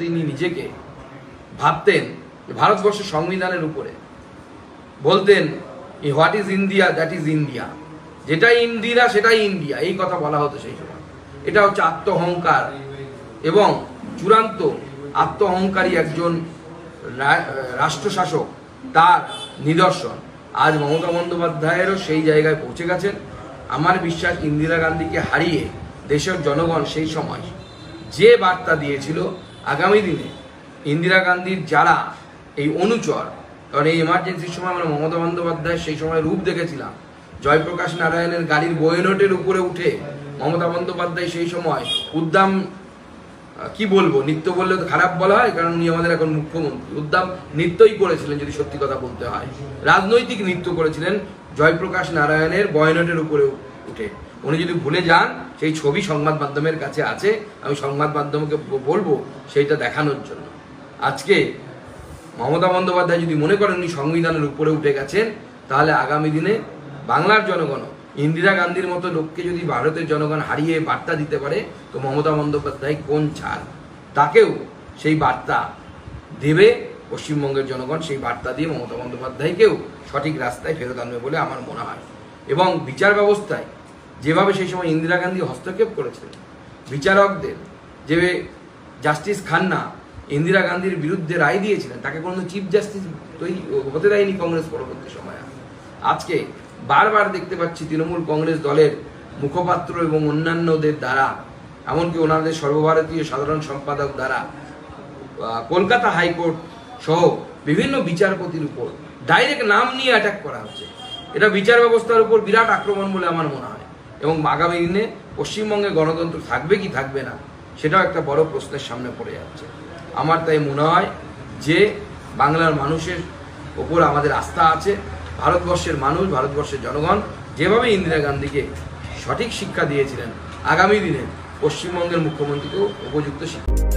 তিনি নিজেকে ভাবতেন ভারতবর্ষের সংবিধানের উপরে, বলতেন what is India, that is India, যেটাই ইন্দিরা সেটাই ইন্ডিয়া, এই কথা বলা হতো সেই সময়। এটা হচ্ছে আত্ম অহংকার এবং চূড়ান্ত আত্ম অহংকারী একজন রাষ্ট্রশাসক, তার নিদর্শন। আজ মমতা বন্দ্যোপাধ্যায়েরও সেই জায়গায় পৌঁছে গেছেন। আমার বিশ্বাস ইন্দিরা গান্ধীকে হারিয়ে দেশের জনগণ সেই সময় যে বার্তা দিয়েছিল, আগামী দিনে ইন্দিরা গান্ধীর যারা এই অনুচর, কারণ এই এমার্জেন্সির সময় আমরা মমতা বন্দ্যোপাধ্যায়ের সেই সময় রূপ দেখেছিলাম। জয়প্রকাশ নারায়ণের গাড়ির বয়নটের উপরে উঠে মমতা বন্দ্যোপাধ্যায় সেই সময় উদ্দাম, কি বলবো, নৃত্য বললে তো খারাপ বলা হয়, কারণ উনি আমাদের এখন মুখ্যমন্ত্রী, উদ্দাম নৃত্যই করেছিলেন যদি সত্যি কথা বলতে হয়, রাজনৈতিক নৃত্য করেছিলেন জয়প্রকাশ নারায়ণের বয়নটের উপরে উঠে। উনি যদি ভুলে যান, সেই ছবি সংবাদ মাধ্যমের কাছে আছে, আমি সংবাদ মাধ্যমকে বলবো সেইটা দেখানোর জন্য। আজকে মমতা বন্দ্যোপাধ্যায় যদি মনে করেন উনি সংবিধানের উপরে উঠে গেছেন, তাহলে আগামী দিনে বাংলার জনগণ ইন্দিরা গান্ধীর মতো লোককে যদি ভারতের জনগণ হারিয়ে বার্তা দিতে পারে, তো মমতা বন্দ্যোপাধ্যায় কোন ছাড়, তাকেও সেই বার্তা দেবে পশ্চিমবঙ্গের জনগণ। সেই বার্তা দিয়ে মমতা বন্দ্যোপাধ্যায়কেও সঠিক রাস্তায় ফেরত আনবে বলে আমার মনে হয়। এবং বিচার ব্যবস্থায় যেভাবে সেই সময় ইন্দিরা গান্ধী হস্তক্ষেপ করেছিলেন, বিচারকদের যে জাস্টিস খান্না ইন্দিরা গান্ধীর বিরুদ্ধে রায় দিয়েছিলেন, তাকে কোনো চিফ জাস্টিস তৈরি হতে দেয়নি কংগ্রেস পরবর্তী সময়ে। আজকে বারবার দেখতে পাচ্ছি তৃণমূল কংগ্রেস দলের মুখপাত্র এবং অন্যান্যদের দ্বারা, এমনকি ওনাদের সর্বভারতীয় সাধারণ সম্পাদক দ্বারা কলকাতা হাইকোর্ট সহ বিভিন্ন বিচারপতির উপর ডাইরেক্ট নাম নিয়ে অ্যাটাক করা হচ্ছে। এটা বিচার ব্যবস্থার উপর বিরাট আক্রমণ বলে আমার মনে হয়। এবং আগামী দিনে পশ্চিমবঙ্গে গণতন্ত্র থাকবে কি থাকবে না, সেটাও একটা বড় প্রশ্নের সামনে পড়ে যাচ্ছে। আমার তাই মনে হয় যে বাংলার মানুষের ওপর আমাদের আস্থা আছে। ভারতবর্ষের মানুষ, ভারতবর্ষের জনগণ যেভাবে ইন্দিরা গান্ধীকে সঠিক শিক্ষা দিয়েছিলেন, আগামী দিনে পশ্চিমবঙ্গের মুখ্যমন্ত্রীকেও উপযুক্ত শিক্ষা